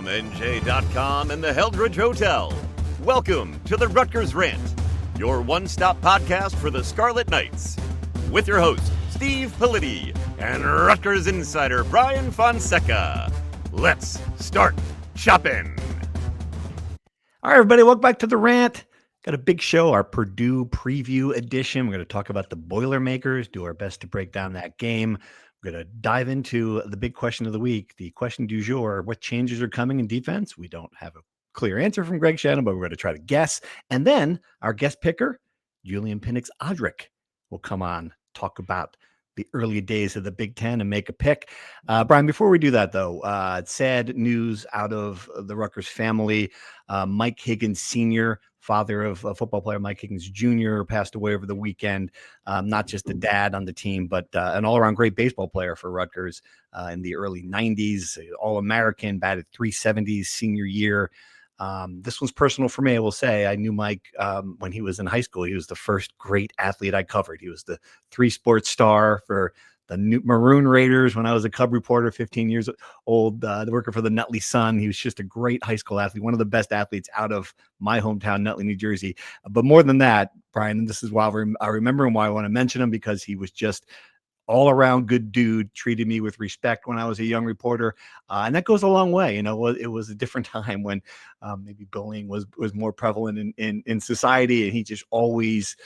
NJ.com and the Heldridge Hotel. Welcome to the Rutgers Rant, your one-stop podcast for the Scarlet Knights. With your host, Steve Politi, and Rutgers insider Brian Fonseca. Let's start shopping. All right, everybody, welcome back to the Rant. Got a big show, our Purdue preview edition. We're going to talk about the Boilermakers, do our best to break down that game. We're going to dive into the big question of the week, the question du jour: what changes are coming in defense? We don't have a clear answer from Greg Shannon, but we're going to try to guess. And then our guest picker, Julian Pinnix-Odrick, will come on, talk about the early days of the Big Ten and make a pick. Brian, before we do that, though, sad news out of the Rutgers family. Mike Higgins Sr., father of football player Mike Higgins Jr., passed away over the weekend. Not just a dad on the team, but an all-around great baseball player for Rutgers in the early 90s, All-American, batted .370 senior year. This one's personal for me, I will say. I knew Mike when he was in high school. He was the first great athlete I covered. He was the three-sport star for the New Maroon Raiders when I was a Cub reporter, 15 years old, working for the Nutley Sun. He was just a great high school athlete, one of the best athletes out of my hometown, Nutley, New Jersey. But more than that, Brian, and this is why I remember him, why I want to mention him, because he was just all around good dude, treated me with respect when I was a young reporter. And that goes a long way. You know, it was a different time when maybe bullying was more prevalent in society. And he just always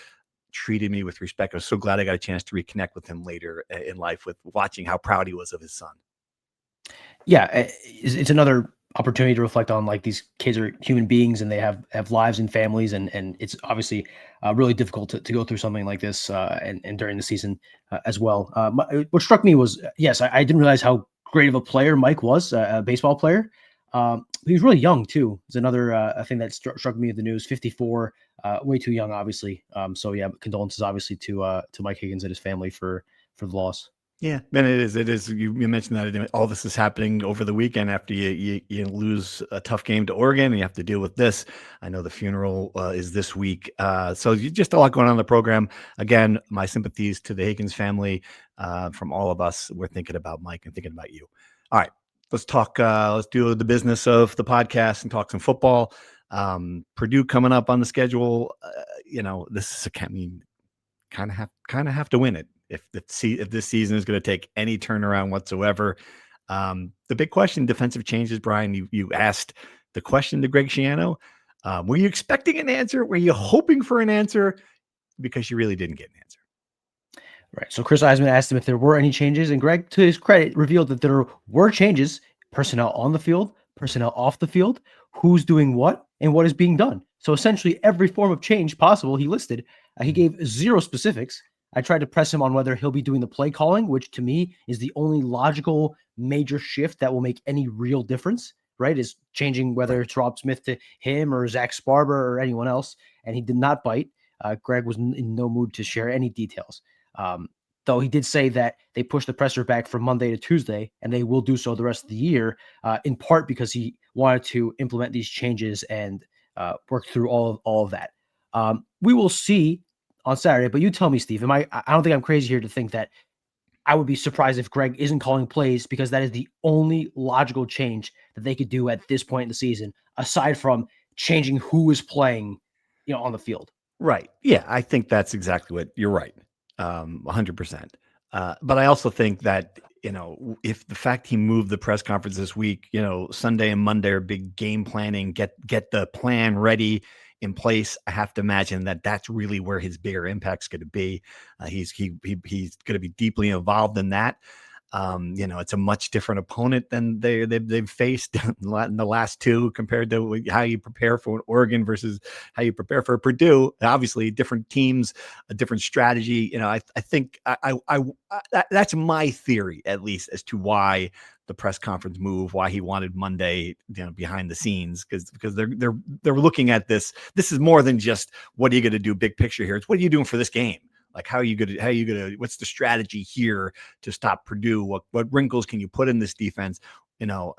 treated me with respect. I was so glad I got a chance to reconnect with him later in life, with watching how proud he was of his son. Yeah. It's another opportunity to reflect on, like, these kids are human beings and they have lives and families, and it's obviously really difficult to go through something like this and during the season as well. What struck me was, yes, I didn't realize how great of a player Mike was, a baseball player. He was really young too. It's another thing that struck me with the news. 54, way too young, obviously. So yeah, condolences obviously to Mike Higgins and his family for the loss. Yeah, and it is. You mentioned that all this is happening over the weekend after you lose a tough game to Oregon, and you have to deal with this. I know the funeral is this week, so just a lot going on in the program. Again, my sympathies to the Higgins family from all of us. We're thinking about Mike and thinking about you. All right, let's talk. Let's do the business of the podcast and talk some football. Purdue coming up on the schedule. This is kind of have to win it if this season is going to take any turnaround whatsoever. The big question, defensive changes, Brian, you asked the question to Greg Schiano. Were you expecting an answer? Were you hoping for an answer? Because you really didn't get an answer. Right. So Chris Eisman asked him if there were any changes, and Greg, to his credit, revealed that there were changes: personnel on the field, personnel off the field, who's doing what, and what is being done. So essentially every form of change possible he listed. He gave zero specifics. I tried to press him on whether he'll be doing the play calling, which to me is the only logical major shift that will make any real difference, right? Is changing whether it's Rob Smith to him or Zach Sparber or anyone else. And he did not bite. Greg was in no mood to share any details. Though he did say that they pushed the presser back from Monday to Tuesday, and they will do so the rest of the year, in part because he wanted to implement these changes and work through all of that. We will see on Saturday, but you tell me, Steve, I don't think I'm crazy here to think that I would be surprised if Greg isn't calling plays, because that is the only logical change that they could do at this point in the season, aside from changing who is playing, on the field. Right. Yeah, I think that's exactly what you're right. 100%. But I also think that, if the fact he moved the press conference this week, Sunday and Monday are big game planning, get the plan ready in place. I have to imagine that that's really where his bigger impact's going to be. He's going to be deeply involved in that. It's a much different opponent than they've faced in the last two, compared to how you prepare for an Oregon versus how you prepare for Purdue. Obviously, different teams, a different strategy. I think that's my theory, at least, as to why the press conference move, why he wanted Monday, behind the scenes, because they're looking at this. This is more than just what are you going to do big picture here. It's what are you doing for this game? Like, how are you going to, what's the strategy here to stop Purdue? What wrinkles can you put in this defense? And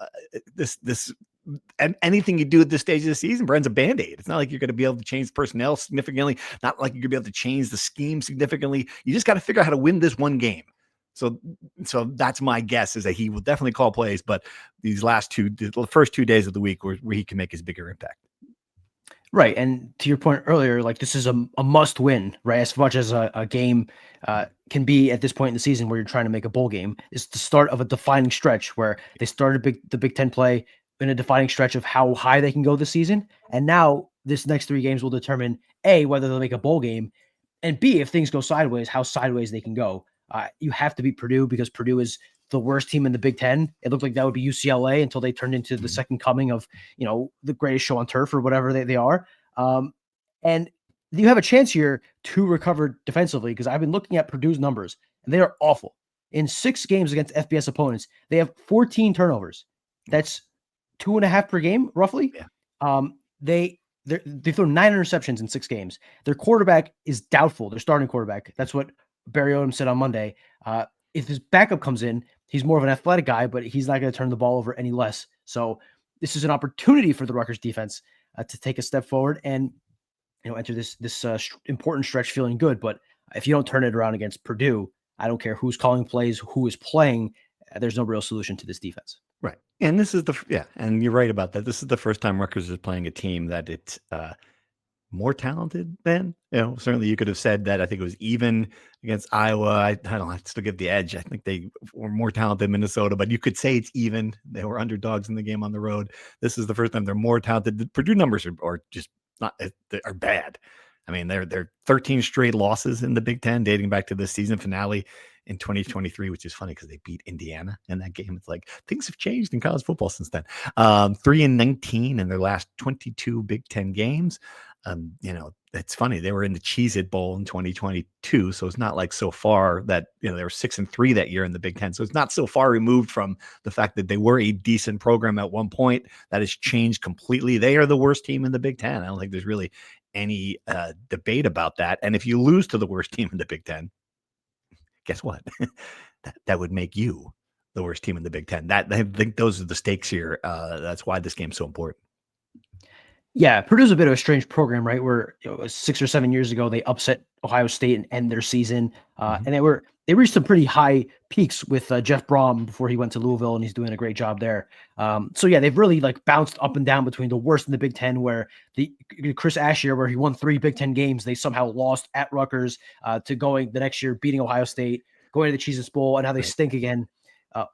anything you do at this stage of the season, Brand's a Band-Aid. It's not like you're going to be able to change personnel significantly, not like you're going to be able to change the scheme significantly. You just got to figure out how to win this one game. So that's my guess, is that he will definitely call plays, but the first 2 days of the week where he can make his bigger impact. Right. And to your point earlier, like this is a must win, right? As much as a game can be at this point in the season where you're trying to make a bowl game, it's the start of a defining stretch where they started the Big Ten play in a defining stretch of how high they can go this season. And now this next 3 games will determine A, whether they'll make a bowl game, and B, if things go sideways, how sideways they can go. You have to beat Purdue because Purdue is the worst team in the Big Ten. It looked like that would be UCLA until they turned into the second coming of, the greatest show on turf or whatever they are. And you have a chance here to recover defensively, because I've been looking at Purdue's numbers and they are awful. In 6 games against FBS opponents, they have 14 turnovers. That's 2.5 per game, roughly. Yeah. They throw 9 interceptions in 6 games. Their quarterback is doubtful. Their starting quarterback. That's what Barry Odom said on Monday. If his backup comes in, he's more of an athletic guy, but he's not going to turn the ball over any less. So this is an opportunity for the Rutgers defense to take a step forward and enter this important stretch feeling good. But if you don't turn it around against Purdue, I don't care who's calling plays, who is playing. There's no real solution to this defense. Right. And this is and you're right about that. This is the first time Rutgers is playing a team that it's more talented than. Certainly you could have said that. I think it was even against Iowa. I don't know, I'd still give the edge. I think they were more talented than Minnesota, but you could say it's even. They were underdogs in the game on the road. This is the first time they're more talented. The Purdue numbers are just are bad. I mean, they're 13 straight losses in the Big Ten dating back to the season finale in 2023, which is funny because they beat Indiana in that game. It's like things have changed in college football since then. 3-19 in their last 22 Big Ten games. It's funny. They were in the Cheez-It Bowl in 2022. So it's not like so far that, they were 6-3 that year in the Big Ten. So it's not so far removed from the fact that they were a decent program at one point. That has changed completely. They are the worst team in the Big Ten. I don't think there's really any debate about that. And if you lose to the worst team in the Big Ten, guess what? that would make you the worst team in the Big Ten. I think those are the stakes here. That's why this game's so important. Yeah, Purdue's a bit of a strange program, right? Where 6 or 7 years ago they upset Ohio State and end their season, and they reached some pretty high peaks with Jeff Brom before he went to Louisville, and he's doing a great job there. So yeah, they've really bounced up and down between the worst in the Big Ten, where the Chris Ash year, where he won 3 Big Ten games, they somehow lost at Rutgers, to going the next year beating Ohio State, going to the Cheez-Its Bowl, and now they stink again.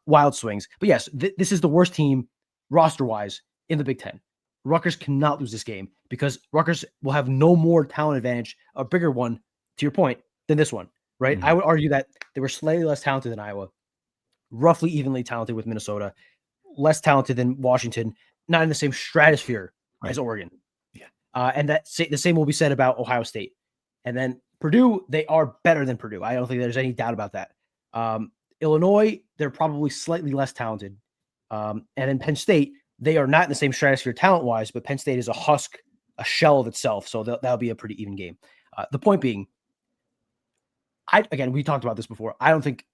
Wild swings, but yes, this is the worst team roster wise in the Big Ten. Rutgers cannot lose this game because Rutgers will have no more talent advantage, a bigger one, to your point, than this one, right? I would argue that they were slightly less talented than Iowa, roughly evenly talented with Minnesota, less talented than Washington, not in the same stratosphere as Oregon. Yeah. And the same will be said about Ohio State. And then Purdue, they are better than Purdue. I don't think there's any doubt about that. Illinois, they're probably slightly less talented. And then Penn State, they are not in the same stratosphere talent-wise, but Penn State is a husk, a shell of itself. So that'll be a pretty even game. The point being, we talked about this before. I don't think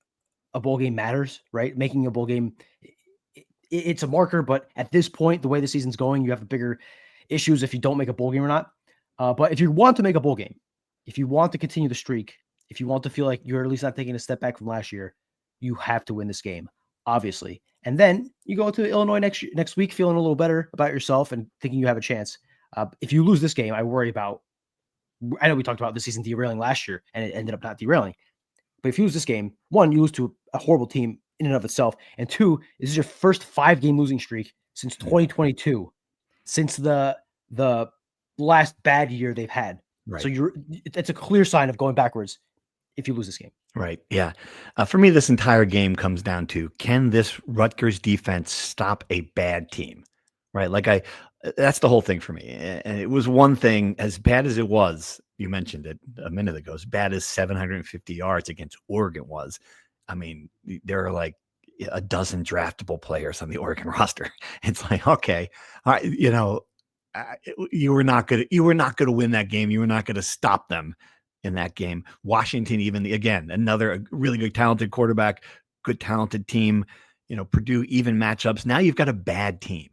a bowl game matters, right? Making a bowl game, it's a marker, but at this point, the way the season's going, you have bigger issues if you don't make a bowl game or not. But if you want to make a bowl game, if you want to continue the streak, if you want to feel like you're at least not taking a step back from last year, you have to win this game, obviously. And then you go to Illinois next week feeling a little better about yourself and thinking you have a chance. If you lose this game, I worry about – I know we talked about the season derailing last year, and it ended up not derailing. But if you lose this game, 1, you lose to a horrible team in and of itself. And 2, this is your first 5-game losing streak since 2022, since the last bad year they've had. Right. So it's a clear sign of going backwards if you lose this game. Right. Yeah. For me, this entire game comes down to, can this Rutgers defense stop a bad team? Right. That's the whole thing for me. And it was one thing, as bad as it was, you mentioned it a minute ago, as bad as 750 yards against Oregon was. I mean, there are like a dozen draftable players on the Oregon roster. It's like, okay, all right, you were not going to win that game. You were not going to stop them in that game. Washington, again, another really good, talented quarterback, good, talented team. Purdue, even matchups. Now you've got a bad team.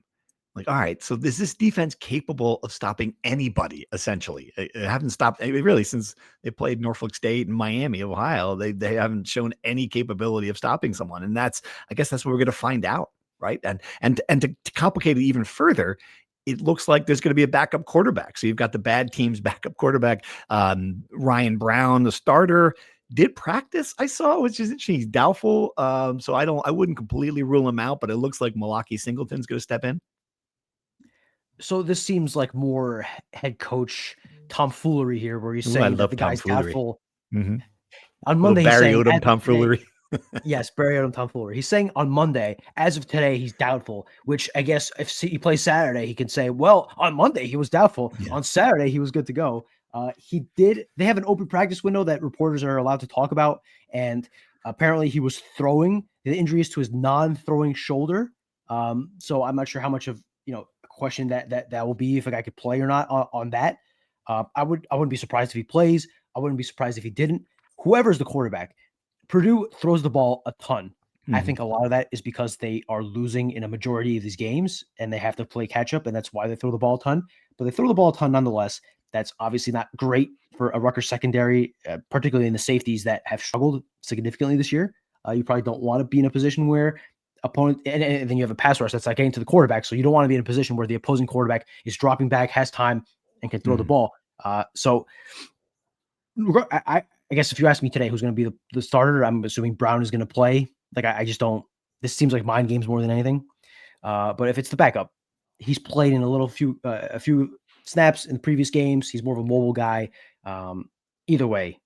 Like, all right, so is this defense capable of stopping anybody? Essentially, they haven't stopped really since they played Norfolk State and Miami, Ohio. They haven't shown any capability of stopping someone, and I guess that's what we're going to find out, right? And to complicate it even further, it looks like there's going to be a backup quarterback. So you've got the bad team's backup quarterback, Ryan Brown, the starter. Did practice, I saw, which is interesting. He's doubtful. So I wouldn't completely rule him out, but it looks like Malaki Singleton's going to step in. So this seems like more head coach tomfoolery here, where he's saying that the guy's doubtful. Mm-hmm. On Monday, he's saying Odom tomfoolery. Yes, Barry Odom tomfoolery. He's saying on Monday, as of today, he's doubtful, which I guess if he plays Saturday, he can say, well, on Monday, he was doubtful. Yeah. On Saturday, he was good to go. They have an open practice window that reporters are allowed to talk about. And apparently he was throwing. The injury is to his non-throwing shoulder. So I'm not sure how much of, a question that will be if a guy could play or not on that. I wouldn't be surprised if he plays. I wouldn't be surprised if he didn't. Whoever's the quarterback, Purdue throws the ball a ton. Mm-hmm. I think a lot of that is because they are losing in a majority of these games and they have to play catch up, and that's why they throw the ball a ton. But they throw the ball a ton nonetheless. That's obviously not great for a Rutgers secondary, particularly in the safeties that have struggled significantly this year. You probably don't want to be in a position where opponent, and then you have a pass rush that's not getting to the quarterback, so you don't want to be in a position where the opposing quarterback is dropping back, has time, and can throw the ball. So I guess if you ask me today who's going to be the starter, I'm assuming Brown is going to play. Like, I just don't. This seems like mind games more than anything. But if it's the backup, he's played in a few snaps in the previous games. He's more of a mobile guy. Either way,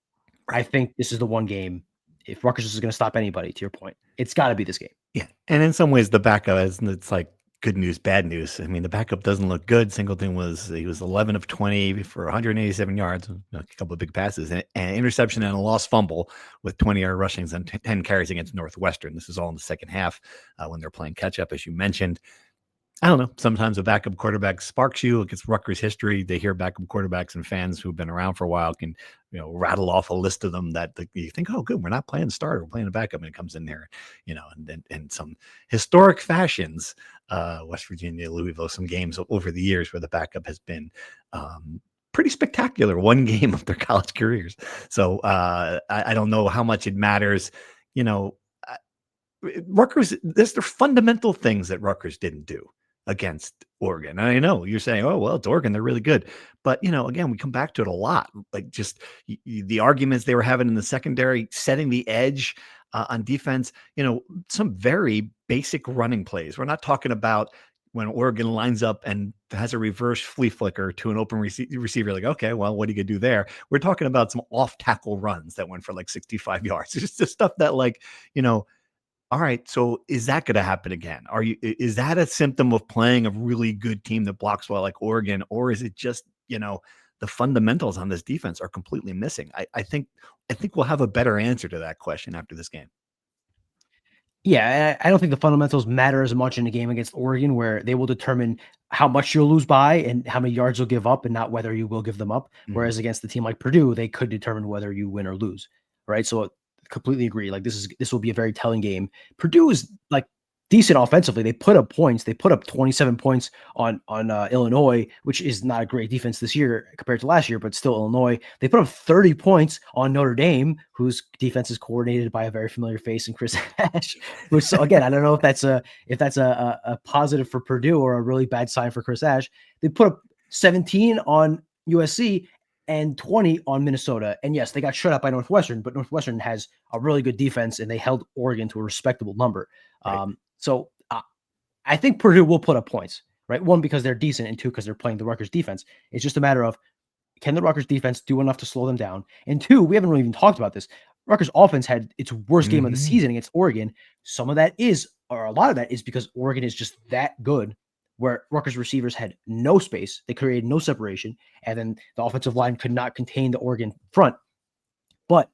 I think this is the one game. If Rutgers is going to stop anybody, to your point, it's got to be this game. Yeah, and in some ways, the backup it's like good news, bad news. I mean, the backup doesn't look good. Singleton was 11 of 20 for 187 yards, a couple of big passes, and an interception and a lost fumble with 20-yard rushings and 10 carries against Northwestern. This is all in the second half when they're playing catch up, as you mentioned. I don't know. Sometimes a backup quarterback sparks you. It gets Rutgers history. They hear backup quarterbacks, and fans who've been around for a while can, rattle off a list of them that you think, oh, good, we're not playing the starter, we're playing a backup, and it comes in there, and in some historic fashions, West Virginia, Louisville, some games over the years where the backup has been pretty spectacular. One game of their college careers. So I don't know how much it matters. Rutgers, there's the fundamental things that Rutgers didn't do against Oregon. And I know you're saying, oh, well, it's Oregon, they're really good. But, again, we come back to it a lot. Like just the arguments they were having in the secondary, setting the edge on defense, some very basic running plays. We're not talking about when Oregon lines up and has a reverse flea flicker to an open receiver, like, okay, well, what are you going to do there? We're talking about some off-tackle runs that went for like 65 yards. It's just the stuff that all right, so is that going to happen again? Is that a symptom of playing a really good team that blocks well like Oregon, or is it just, the fundamentals on this defense are completely missing? I think we'll have a better answer to that question after this game. Yeah, I don't think the fundamentals matter as much in a game against Oregon, where they will determine how much you'll lose by and how many yards you'll give up and not whether you will give them up. Mm-hmm. Whereas against a team like Purdue, they could determine whether you win or lose, right? So completely agree. Like this will be a very telling game. Purdue is like decent offensively. They put up points. They put up 27 points on Illinois, which is not a great defense this year compared to last year, but still Illinois. They put up 30 points on Notre Dame, whose defense is coordinated by a very familiar face in Chris Ash. Which, so again, I don't know if that's a positive for Purdue or a really bad sign for Chris Ash. They put up 17 on USC and 20 on Minnesota. And yes, they got shut out by Northwestern, but Northwestern has a really good defense and they held Oregon to a respectable number. Right. So I think Purdue will put up points, right? One, because they're decent, and two, because they're playing the Rutgers defense. It's just a matter of, can the Rutgers defense do enough to slow them down? And two, we haven't really even talked about this. Rutgers offense had its worst game of the season against Oregon. Some of that is, or a lot of that is because Oregon is just that good, where Rutgers receivers had no space. They created no separation. And then the offensive line could not contain the Oregon front. But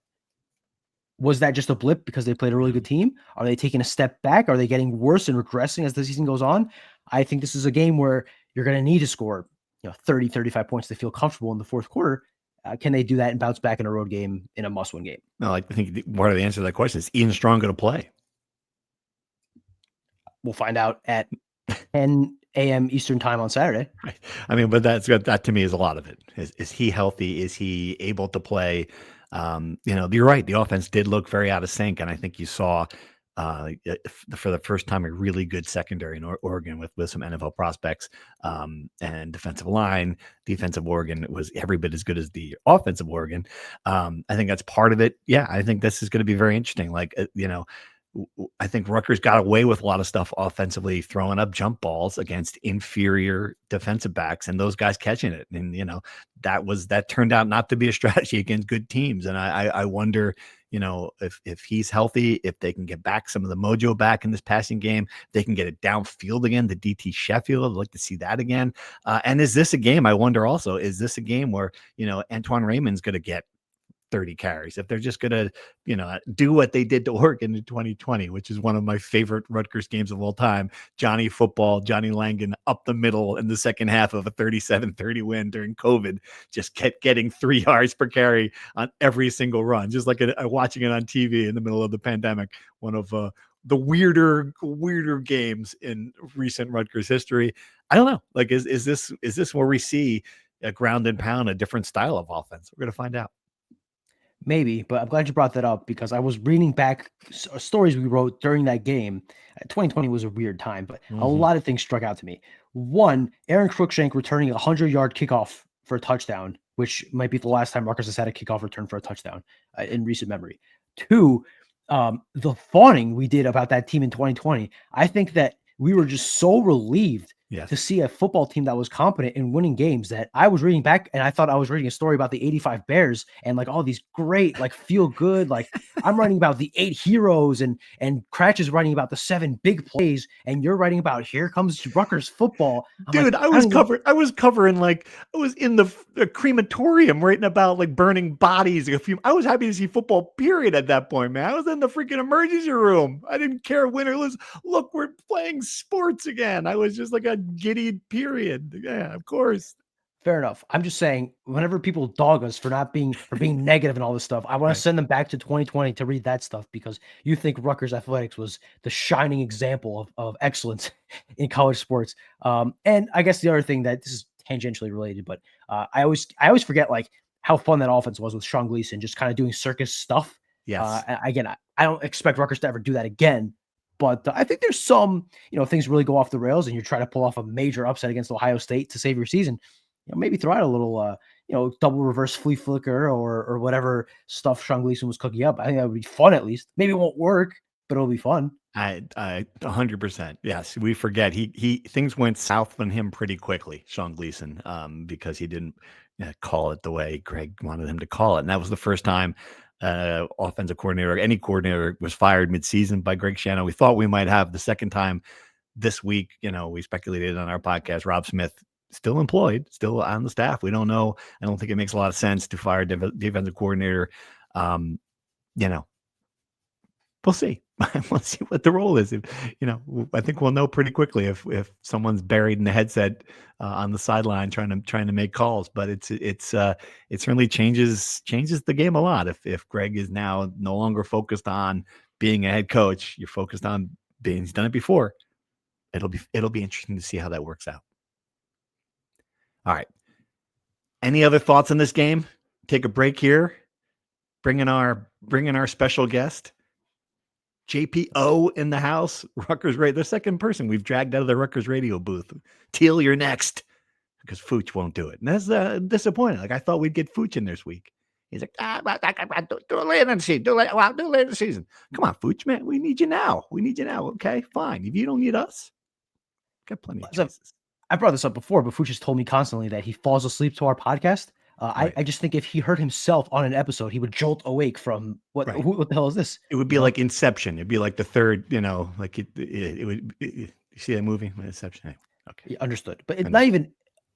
was that just a blip because they played a really good team? Are they taking a step back? Are they getting worse and regressing as the season goes on? I think this is a game where you're going to need to score 30, 35 points to feel comfortable in the fourth quarter. Can they do that and bounce back in a road game in a must-win game? No, I think part of the answer to that question is Ian Strong going to play? We'll find out at 10 a.m. Eastern time on Saturday. Right. I mean, but that to me is a lot of it. Is he healthy? Is he able to play? You're right. The offense did look very out of sync, and I think you saw for the first time a really good secondary in Oregon with some NFL prospects and defensive line. Defensive Oregon was every bit as good as the offensive Oregon. I think that's part of it. Yeah, I think this is going to be very interesting. I think Rutgers got away with a lot of stuff offensively, throwing up jump balls against inferior defensive backs and those guys catching it. And, that turned out not to be a strategy against good teams. And I wonder, if he's healthy, if they can get back some of the mojo back in this passing game, they can get it downfield again, the DT Sheffield. I'd like to see that again. And is this a game? I wonder also, is this a game where, Antoine Raymond's going to get 30 carries, if they're just going to, do what they did to Oregon in 2020, which is one of my favorite Rutgers games of all time. Johnny Langan up the middle in the second half of a 37-30 win during COVID, just kept getting 3 yards per carry on every single run, just like watching it on TV in the middle of the pandemic. One of the weirder games in recent Rutgers history. I don't know. Like, is this where we see a ground and pound, a different style of offense? We're going to find out. Maybe, but I'm glad you brought that up because I was reading back stories we wrote during that game. 2020 was a weird time, but a lot of things struck out to me. One, Aaron Cruikshank returning a 100-yard kickoff for a touchdown, which might be the last time Rutgers has had a kickoff return for a touchdown in recent memory. Two, the fawning we did about that team in 2020. I think that we were just so relieved to see a football team that was competent in winning games that I was reading back and I thought I was reading a story about the 85 Bears and like all these great, like feel good. Like I'm writing about the 8 heroes and Cratch is writing about the 7 big plays. And you're writing about here comes Rutgers football. Dude, I was covering like I was in the crematorium writing about like burning bodies. I was happy to see football period at that point, man. I was in the freaking emergency room. I didn't care win or lose. Look, we're playing sports again. I was just like a giddy period. Yeah, of course. Fair enough. I'm just saying, whenever people dog us for being negative and all this stuff, I want to send them back to 2020 to read that stuff because you think Rutgers athletics was the shining example of excellence in college sports. And I guess the other thing that this is tangentially related, but I always forget like how fun that offense was with Sean Gleason, just kind of doing circus stuff. Yes. Again, I don't expect Rutgers to ever do that again. But I think there's some, things really go off the rails and you're trying to pull off a major upset against Ohio State to save your season. Maybe throw out a little, double reverse flea flicker or whatever stuff Sean Gleason was cooking up. I think that would be fun at least. Maybe it won't work, but it'll be fun. I 100%. Yes, we forget he things went south on him pretty quickly, Sean Gleason, because he didn't call it the way Greg wanted him to call it, and that was the first time offensive coordinator, any coordinator, was fired midseason by Greg Schiano. We thought we might have the second time this week. We speculated on our podcast. Rob Smith still employed, still on the staff. We don't know. I don't think it makes a lot of sense to fire defensive coordinator. We'll see. We'll see what the role is. I think we'll know pretty quickly if someone's buried in the headset on the sideline trying to make calls. But it certainly changes the game a lot. If Greg is now no longer focused on being a head coach, you're focused on being. He's done it before. It'll be interesting to see how that works out. All right. Any other thoughts on this game? Take a break here. Bring in our special guest. JPO in the house, Rutgers Radio, the second person we've dragged out of the Rutgers radio booth. Teal, you're next, because Fooch won't do it. And that's disappointing. Like I thought we'd get Fooch in this week. He's like, do it later in the season. Do it later in the season. Come on, Fooch, man, we need you now. Okay, fine. If you don't need us, got plenty of chances. I brought this up before, but Fooch has told me constantly that he falls asleep to our podcast. Right. I just think if he heard himself on an episode, he would jolt awake from what the hell is this? It would be like Inception. It'd be like the third, like it would. You see that movie, Inception? Okay, understood. But it's not even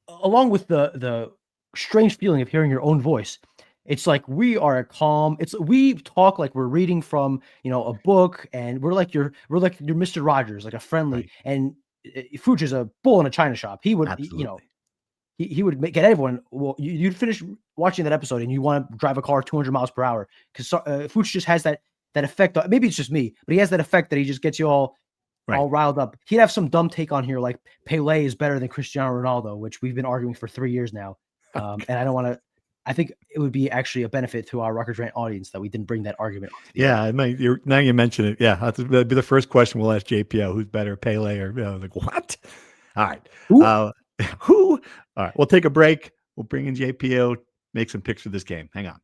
along with the strange feeling of hearing your own voice. It's like we are calm. We talk like we're reading from a book, and we're like your Mr. Rogers, like a friendly. Right. And Fooch is a bull in a china shop. He would, Absolutely. He would get everyone. Well, you'd finish watching that episode and you want to drive a car 200 miles per hour because Fooch just has that effect. Maybe it's just me, but he has that effect that he just gets you all all riled up. He'd have some dumb take on here like Pele is better than Cristiano Ronaldo, which we've been arguing for 3 years now. And I don't want to. I think it would be actually a benefit to our Rutgers Rant audience that we didn't bring that argument onto the air. Now you mention it. Yeah, that'd be the first question we'll ask JPO: who's better, Pele or like what? All right, who? All right, we'll take a break. We'll bring in JPO, make some picks for this game. Hang on.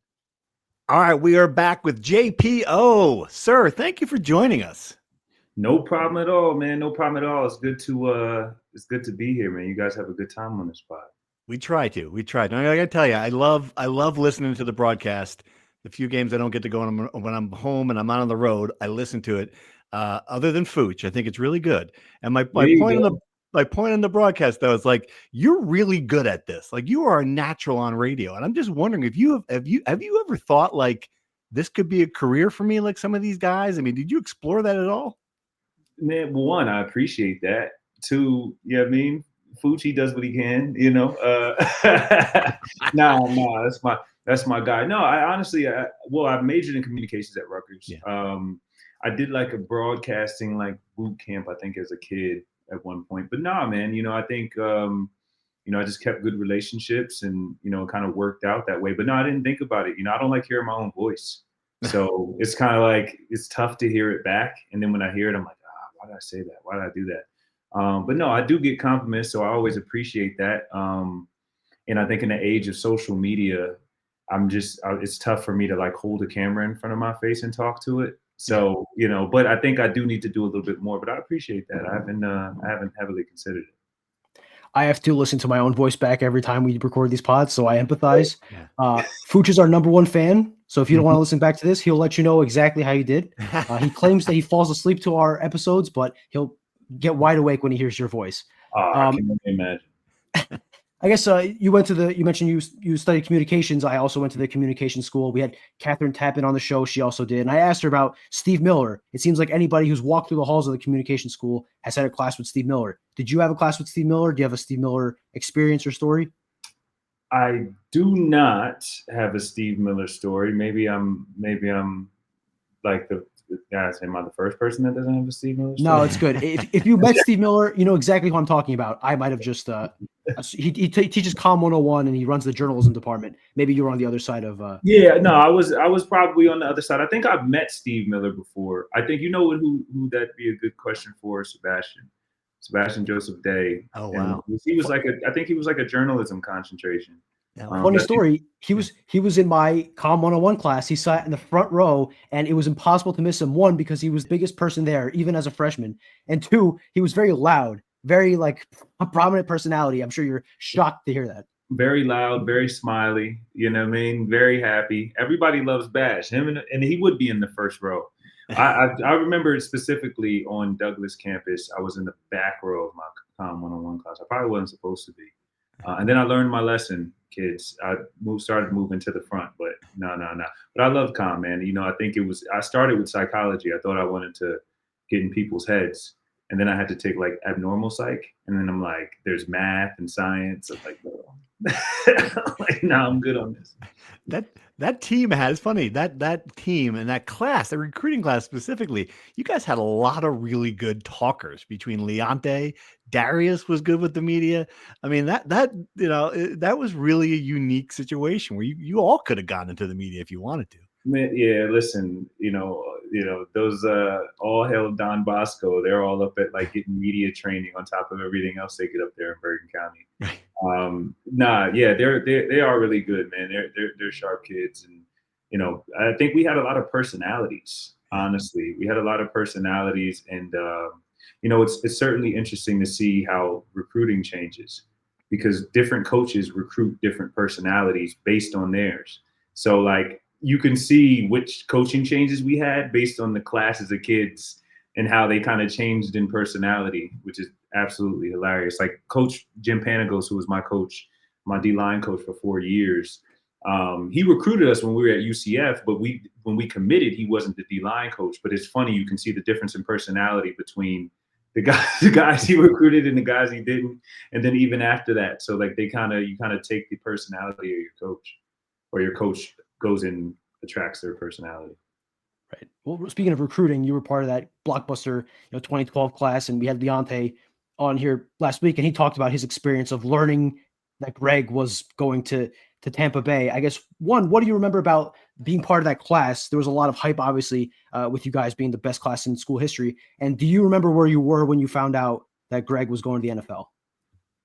All right, we are back with JPO. Sir, thank you for joining us. No problem at all, man. No problem at all. It's good to be here, man. You guys have a good time on this pod. We try to. I gotta tell you, I love listening to the broadcast. The few games I don't get to go on when I'm home and I'm out on the road, I listen to it. Other than Fooch, I think it's really good. And my point in the broadcast though is like you're really good at this. Like you are a natural on radio, and I'm just wondering if you have you ever thought like this could be a career for me, like some of these guys. I mean, did you explore that at all? Man, one, I appreciate that. Two, you know what I mean? Fucci does what he can, you know. Nah, that's my guy. No, I honestly, I majored in communications at Rutgers. Yeah. I did like a broadcasting like boot camp, I think, as a kid at one point. But nah, man, you know, I think I just kept good relationships and, you know, kind of worked out that way. But no, I didn't think about it. You know, I don't like hearing my own voice. So it's kind of like it's tough to hear it back. And then when I hear it, I'm like, why did I say that? Why did I do that? But no, I do get compliments, so I always appreciate that. And I think in the age of social media, it's tough for me to like hold a camera in front of my face and talk to it. So, you know, but I think I do need to do a little bit more, but I appreciate that. I haven't heavily considered it. I have to listen to my own voice back every time we record these pods, so I empathize. Fooch is our number one fan, so if you don't want to listen back to this, he'll let you know exactly how you did. He claims that he falls asleep to our episodes, but he'll get wide awake when he hears your voice. I can only imagine. I guess you mentioned you studied communications. I also went to the communication school. We had Catherine Tappan on the show. She also did. And I asked her about Steve Miller. It seems like anybody who's walked through the halls of the communication school has had a class with Steve Miller. Did you have a class with Steve Miller? Do you have a Steve Miller experience or story? I do not have a Steve Miller story. Maybe I'm like the guys. Am I the first person that doesn't have a Steve Miller story? No, it's good. If you met Steve Miller, you know exactly who I'm talking about. I might have just he teaches Comm 101 and he runs the journalism department. Maybe you were on the other side of Yeah, no, I was probably on the other side. I think I've met Steve Miller before. I think you know who that'd be a good question for, Sebastian Joseph Day. Oh wow. And he was I think he was like a journalism concentration. Funny story. He was in my Comm 101 class. He sat in the front row, and it was impossible to miss him. One, because he was the biggest person there, even as a freshman, and two, he was very loud, very like a prominent personality. I'm sure you're shocked to hear that. Very loud, very smiley. You know what I mean? Very happy. Everybody loves Bash. Him and he would be in the first row. I remember specifically on Douglas campus. I was in the back row of my Comm 101 class. I probably wasn't supposed to be. And then I learned my lesson, kids. I started moving to the front, but no. But I love Comm, man. You know, I think I started with psychology. I thought I wanted to get in people's heads. And then I had to take like abnormal psych. And then I'm like, there's math and science. I'm like, no. Like, no, I'm good on this. That team has funny. That team and that class, the recruiting class specifically, you guys had a lot of really good talkers between Leonte. Darius was good with the media. I mean, that was really a unique situation where you all could have gotten into the media if you wanted to. Man, yeah, listen, you know, those all hail Don Bosco. They're all up at like getting media training on top of everything else they get up there in Bergen County. They are really good, man. They're sharp kids, and you know, I think we had a lot of personalities. Honestly, we had a lot of personalities, and you know, it's certainly interesting to see how recruiting changes because different coaches recruit different personalities based on theirs. So like, you can see which coaching changes we had based on the classes of kids and how they kind of changed in personality, which is absolutely hilarious. Like Coach Jim Panagos, who was my coach, my D-line coach for 4 years, he recruited us when we were at UCF, but when we committed, he wasn't the D-line coach. But it's funny, you can see the difference in personality between the guys he recruited and the guys he didn't. And then even after that, so like you kind of take the personality of your coach, or your coach goes and attracts their personality. Right. Well, speaking of recruiting, you were part of that blockbuster, 2012 class, and we had Leonte on here last week, and he talked about his experience of learning that Greg was going to Tampa Bay. I guess, one, what do you remember about being part of that class? There was a lot of hype, obviously, with you guys being the best class in school history. And do you remember where you were when you found out that Greg was going to the NFL?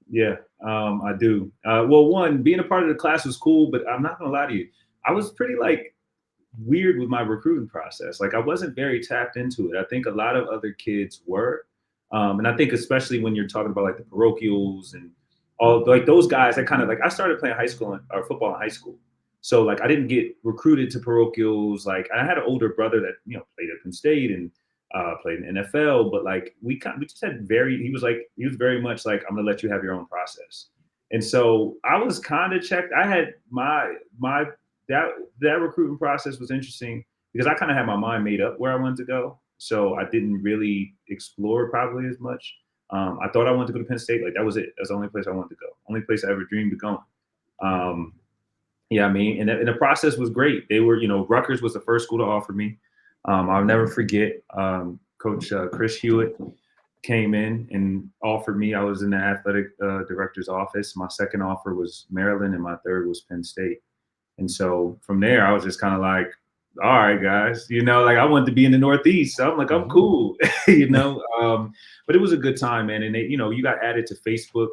Yeah, I do. Well, one, being a part of the class was cool, but I'm not gonna lie to you, I was pretty weird with my recruiting process. Like I wasn't very tapped into it. I think a lot of other kids were. And I think especially when you're talking about like the parochials and all like those guys, I kind of I started playing high school or football in high school. So like I didn't get recruited to parochials. Like I had an older brother that, played at Penn State and played in the NFL, but like we just had he was very much like, I'm gonna let you have your own process. And so I was kind of checked. I had that recruiting process was interesting because I kind of had my mind made up where I wanted to go. So I didn't really explore probably as much. I thought I wanted to go to Penn State. Like that was it. That's the only place I wanted to go. Only place I ever dreamed of going. And the process was great. They were, Rutgers was the first school to offer me. I'll never forget. Coach Chris Hewitt came in and offered me. I was in the athletic director's office. My second offer was Maryland, and my third was Penn State. And so from there, I was just kind of like, all right, guys, I wanted to be in the Northeast. So I'm like, I'm cool, but it was a good time, man. And you got added to Facebook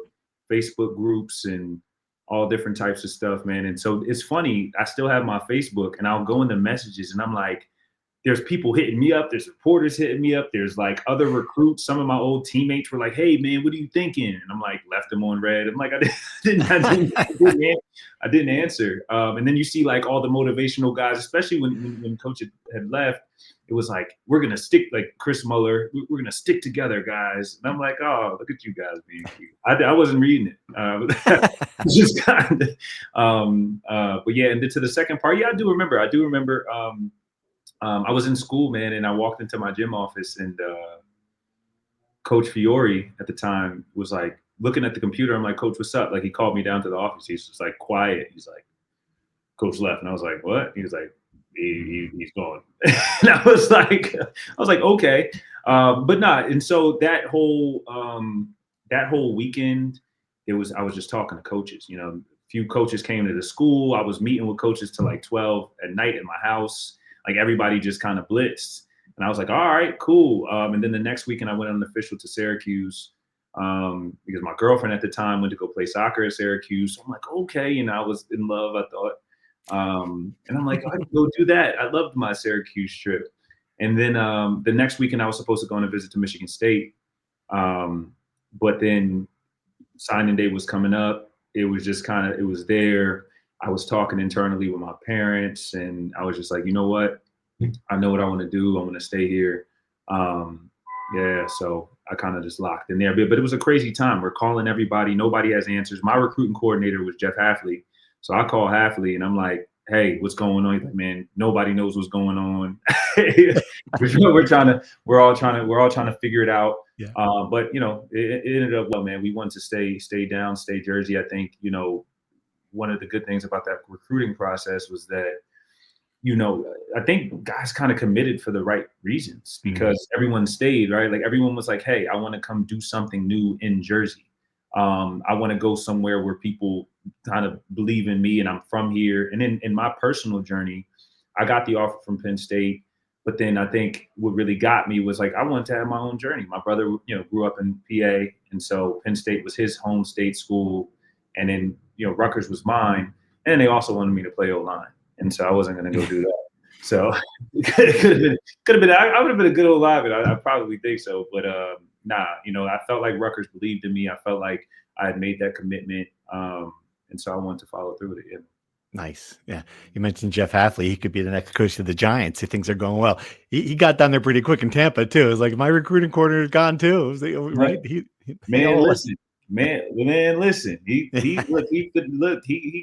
groups and all different types of stuff, man. And so it's funny. I still have my Facebook and I'll go into messages and I'm like, there's people hitting me up. There's reporters hitting me up. There's like other recruits. Some of my old teammates were like, hey, man, what are you thinking? And I'm like, left them on red. I'm like, I didn't answer. And then you see like all the motivational guys, especially when Coach had left, it was like, we're going to stick, like Chris Muller, we're going to stick together, guys. And I'm like, oh, look at you guys being cute. I wasn't reading it. Just kind of, but yeah, and then to the second part, yeah, I do remember. I was in school, man, and I walked into my gym office and Coach Fiore at the time was like looking at the computer. I'm like, Coach, what's up? Like he called me down to the office. He's just like quiet. He's like, Coach left. And I was like, what? He was like, he's gone. And I was like, okay. But not. And so that whole weekend, I was just talking to coaches, a few coaches came to the school. I was meeting with coaches till like 12 at night at my house. Like everybody just kind of blitzed. And I was like, all right, cool. And then the next weekend I went on an official to Syracuse because my girlfriend at the time went to go play soccer at Syracuse. So I'm like, okay. I was in love, I thought. And I'm like, I can go do that. I loved my Syracuse trip. And then the next weekend I was supposed to go on a visit to Michigan State. But then signing day was coming up. It was just it was there. I was talking internally with my parents and I was just like, you know what? I know what I want to do. I want to stay here. So I kind of just locked in there. But it was a crazy time. We're calling everybody. Nobody has answers. My recruiting coordinator was Jeff Hafley. So I call Hafley and I'm like, hey, what's going on? He's like, man, nobody knows what's going on. we're all trying to figure it out. Yeah. But it ended up well, man. We wanted to stay down, stay Jersey. I think, one of the good things about that recruiting process was that, I think guys kind of committed for the right reasons because everyone stayed, right? Like everyone was like, hey, I want to come do something new in Jersey. I want to go somewhere where people kind of believe in me and I'm from here. And in my personal journey, I got the offer from Penn State. But then I think what really got me was like, I wanted to have my own journey. My brother, grew up in PA. And so Penn State was his home state school. And then, Rutgers was mine. And they also wanted me to play O-line. And so I wasn't going to go do that. So it could have been, I would have been a good O-lineman. I probably think so. But I felt like Rutgers believed in me. I felt like I had made that commitment. And so I wanted to follow through with it. Yeah. Nice. Yeah. You mentioned Jeff Hafley. He could be the next coach of the Giants if things are going well. He got down there pretty quick in Tampa too. It was like my recruiting coordinator is gone too. It was like, right. Listen. He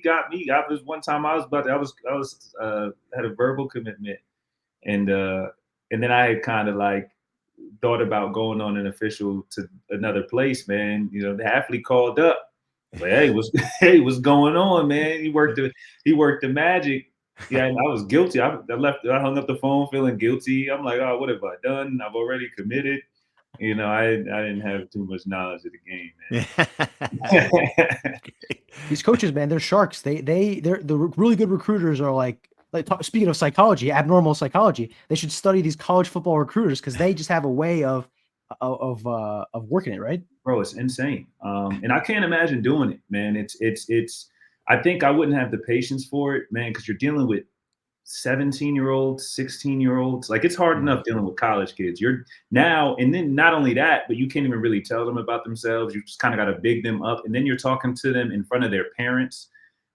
got me. I was one time I was had a verbal commitment and then I had kind of like thought about going on an official to another place, man. The Hafley called up. Like, hey, what's going on, man? He worked the Magic. Yeah, and I was guilty. I hung up the phone feeling guilty. I'm like, oh, what have I done? I've already committed. I didn't have too much knowledge of the game, man. These coaches, man, they're sharks. They're the really good recruiters are speaking of psychology, abnormal psychology. They should study these college football recruiters because they just have a way of working it, right? Bro, it's insane. And I can't imagine doing it, man. It's I think I wouldn't have the patience for it, man, because you're dealing with 17-year-olds, 16-year-olds. Like, it's hard enough dealing with college kids. You're now, and then not only that, but you can't even really tell them about themselves. You just kind of got to big them up. And then you're talking to them in front of their parents,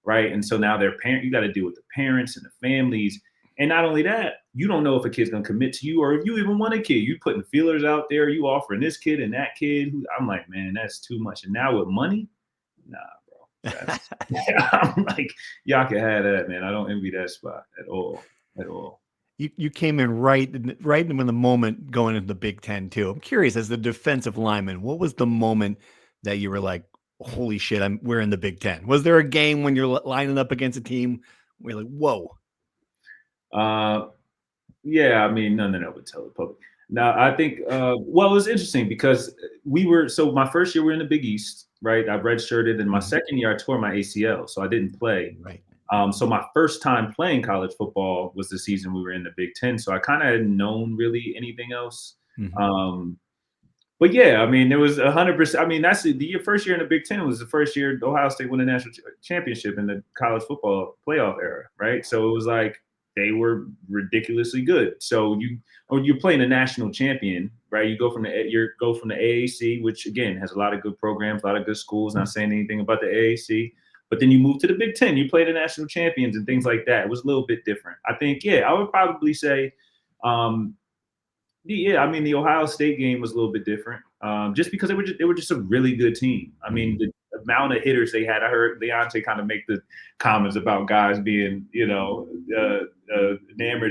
right? And so now you got to deal with the parents and the families. And not only that, you don't know if a kid's going to commit to you or if you even want a kid. You putting feelers out there, you offering this kid and that kid. I'm like, man, that's too much. And now with money, nah, bro. I'm like, y'all can have that, man. I don't envy that spot at all. You came in right in the moment going into the Big Ten too. I'm curious, as the defensive lineman, what was the moment that you were like, holy shit, we're in the Big Ten? Was there a game when you're lining up against a team where you're like, whoa? Yeah, I mean, no, would tell the public. Now, I think, it was interesting because so my first year we were in the Big East, right? I redshirted, and my second year I tore my ACL, so I didn't play. Right. So my first time playing college football was the season we were in the Big Ten, so I kind of hadn't known really anything else. But yeah, I mean, it was 100%. I mean, that's the first year in the Big Ten was the first year Ohio State won the national championship in the college football playoff era, right? So it was like they were ridiculously good. So you're playing a national champion, right? You go from the AAC, which again has a lot of good programs, a lot of good schools. Not saying anything about the AAC, but then you move to the Big Ten. You play the national champions and things like that. It was a little bit different. I think, I would probably say. Yeah, I mean, the Ohio State game was a little bit different, just because they were just a really good team. I mean, the amount of hitters they had. I heard Leonte kind of make the comments about guys being, enamored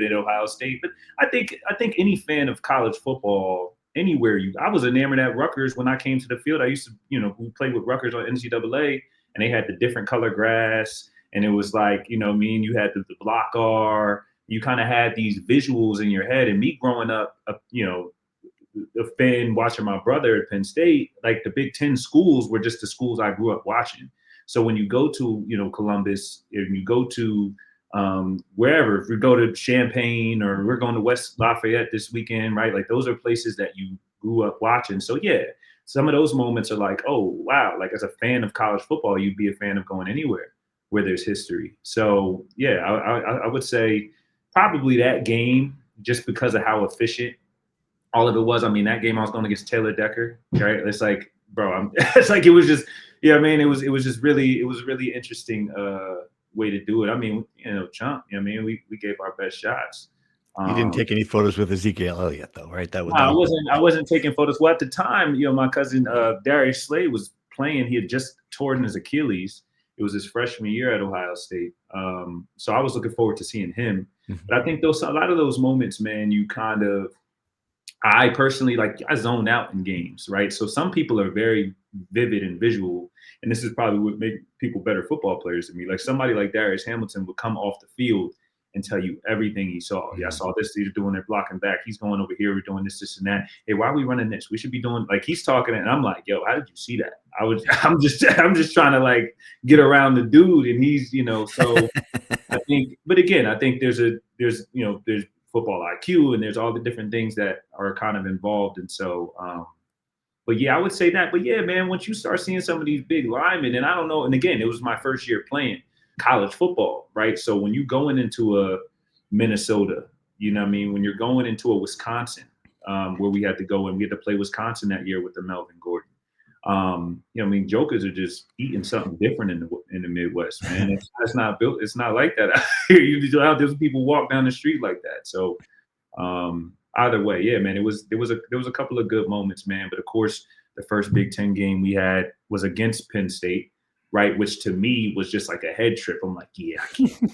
at Ohio State. But I think any fan of college football, anywhere I was enamored at Rutgers when I came to the field. I used to, we played with Rutgers on NCAA, and they had the different color grass, and it was like, me and you had the block R. You kind of had these visuals in your head. And me growing up, a fan watching my brother at Penn State, like the Big Ten schools were just the schools I grew up watching. So when you go to, Columbus, if you go to wherever, if we go to Champaign or we're going to West Lafayette this weekend, right? Like those are places that you grew up watching. So yeah, some of those moments are like, oh, wow. Like as a fan of college football, you'd be a fan of going anywhere where there's history. So yeah, I would say, probably that game, just because of how efficient all of it was. I mean, that game I was going against Taylor Decker, right? It's like, bro, it's like it was just, I mean, it was really interesting way to do it. I mean, Chump. I mean, we gave our best shots. You didn't take any photos with Ezekiel Elliott, though, right? I wasn't taking photos. Well, at the time, my cousin Darius Slade was playing. He had just torn his Achilles. It was his freshman year at Ohio State. So I was looking forward to seeing him. But I think a lot of those moments, man, I personally, I zoned out in games, right? So some people are very vivid and visual, and this is probably what make people better football players than me. Like somebody like Darius Hamilton would come off the field and tell you everything he saw. Yeah, I saw this. He's doing their blocking back. He's going over here. We're doing this, and that. Hey, why are we running this? We should be doing he's talking, and I'm like, yo, how did you see that? I'm just trying to get around the dude, and he's so. I think there's football IQ and there's all the different things that are kind of involved, and so. But yeah, I would say that. But yeah, man, once you start seeing some of these big linemen, and I don't know, and again, it was my first year playing college football, right? So when you going into a Minnesota, when you're going into a Wisconsin, where we had to go and we had to play Wisconsin that year with the Melvin Gordon. Jokers are just eating something different in the Midwest, man. It's not built. It's not like that out here. There's people walk down the street like that. So either way, yeah, man, there was a couple of good moments, man. But of course, the first Big Ten game we had was against Penn State, right? Which to me was just like a head trip. I'm like, yeah, I can't.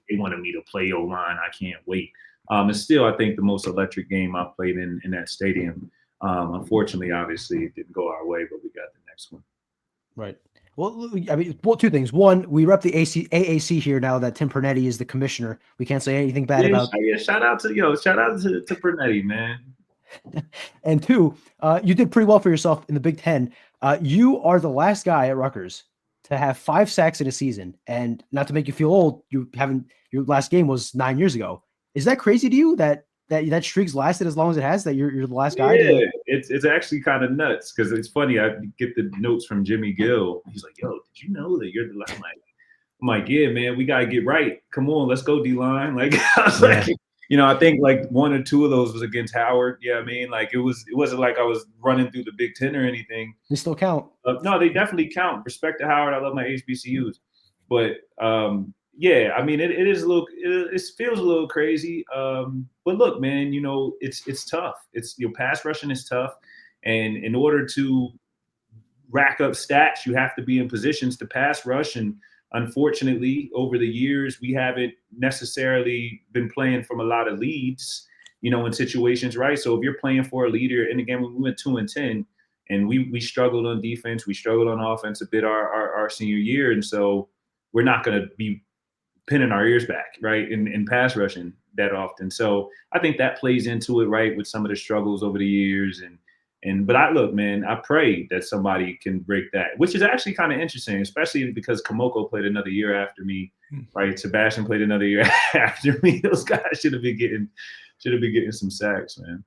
They wanted me to play O-line. I can't wait. And still, I think the most electric game I played in that stadium. Unfortunately, obviously, it didn't go our way, but we got the next one. Right. Well, I mean, two things. One, we rep the AAC here now that Tim Pernetti is the commissioner. We can't say anything bad about. Yeah, shout out to Pernetti, man. And two, you did pretty well for yourself in the Big Ten. You are the last guy at Rutgers to have 5 sacks in a season. And not to make you feel old, your last game was 9 years ago. Is that crazy to you that streak's lasted as long as it has? That you're the last guy? Yeah, it's actually kind of nuts because it's funny. I get the notes from Jimmy Gill. He's like, "Yo, did you know that you're the last?" I'm like, "Yeah, man, we gotta get right. Come on, let's go D-line." Like, I was like, I think like 1 or 2 of those was against Howard. Yeah, I mean, like it wasn't like I was running through the Big Ten or anything. They still count. No, they definitely count. Respect to Howard. I love my HBCUs, but yeah, I mean, it is a little. It feels a little crazy. But look, man, it's tough. It's pass rushing is tough, and in order to rack up stats, you have to be in positions to pass rush. And unfortunately, over the years, we haven't necessarily been playing from a lot of leads, in situations, right? So if you're playing for a leader, and again, when we went 2-10, and we struggled on defense, we struggled on offense a bit our senior year, and so we're not going to be pinning our ears back, right, in pass rushing that often. So I think that plays into it, right, with some of the struggles over the years. But look, man, I pray that somebody can break that, which is actually kind of interesting, especially because Kamoko played another year after me, right? Sebastian played another year after me. Those guys should have been getting some sacks, man.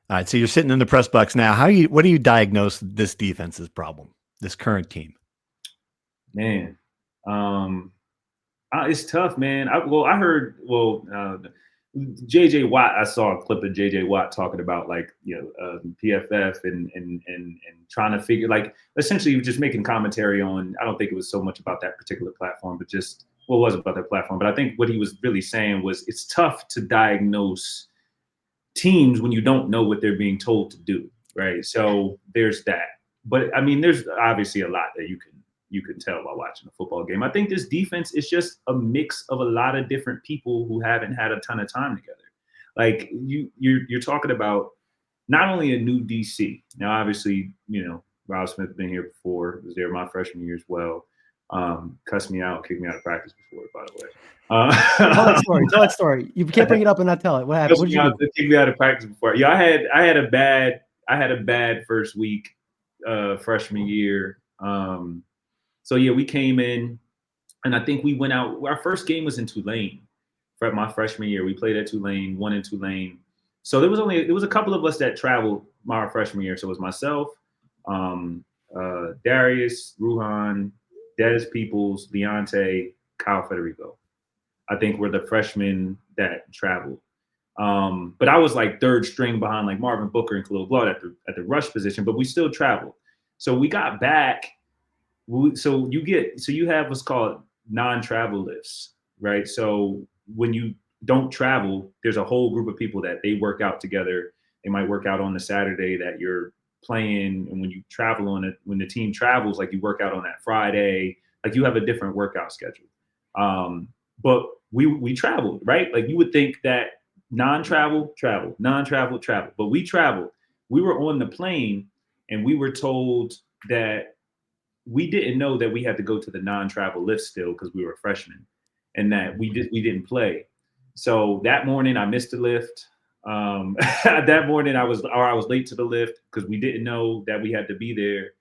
All right, so you're sitting in the press box now. What do you diagnose this defense's problem, this current team? Man, it's tough, man. I heard JJ Watt. I saw a clip of JJ Watt talking about PFF and trying to figure, like, essentially he was just making commentary on. I don't think it was so much about that particular platform, but just it wasn't about that platform. But I think what he was really saying was it's tough to diagnose teams when you don't know what they're being told to do, right? So there's that. But I mean, there's obviously a lot that you can tell by watching a football game. I think this defense is just a mix of a lot of different people who haven't had a ton of time together. Like you're talking about not only a new DC. Now, obviously, Rob Smith has been here before. Was there my freshman year as well. Cussed me out, kicked me out of practice before, by the way. Tell that story. You can't bring it up and not tell it. What happened? What did you do? Kicked me out of practice before. Yeah, I had a bad first week freshman year. So yeah, we came in, and I think we went out. Our first game was in Tulane. For my freshman year, we played at Tulane, won in Tulane. So there was a couple of us that traveled my freshman year. So it was myself, Darius, Ruhan, Des Peoples, Leonte, Kyle Federico. I think we're the freshmen that traveled. But I was like third string behind like Marvin Booker and Khalil Blood at the rush position, but we still traveled. So we got back. So you have what's called non-travel lists, right? So when you don't travel, there's a whole group of people that they work out together. They might work out on the Saturday that you're playing, and when you travel on it, when the team travels, like you work out on that Friday, like you have a different workout schedule. But we traveled, right? Like you would think that non-travel, travel, non-travel, travel, but we traveled. We were on the plane, and we were told that we didn't know that we had to go to the non-travel lift still because we were freshmen, and that we didn't play. So that morning I missed the lift. That morning I was late to the lift because we didn't know that we had to be there.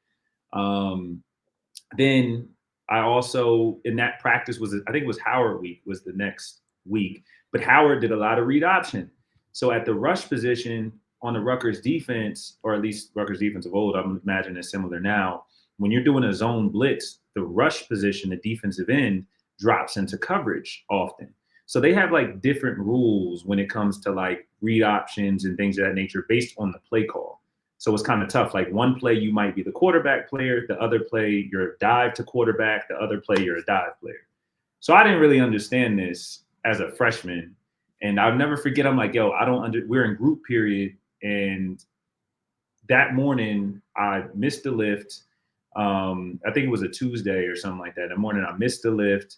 Then I also, in that practice I think it was Howard week was the next week, but Howard did a lot of read option. So at the rush position on the Rutgers defense, or at least Rutgers defense of old, I'm imagining it's similar now. When you're doing a zone blitz, the rush position, the defensive end, drops into coverage often. So they have like different rules when it comes to like read options and things of that nature based on the play call. So it's kind of tough. Like one play, you might be the quarterback player. The other play, you're a dive to quarterback. The other play, you're a dive player. So I didn't really understand this as a freshman. And I'll never forget, I'm like, yo, we're in group period. And that morning I missed the lift. I think it was a Tuesday or something like that. That morning I missed the lift.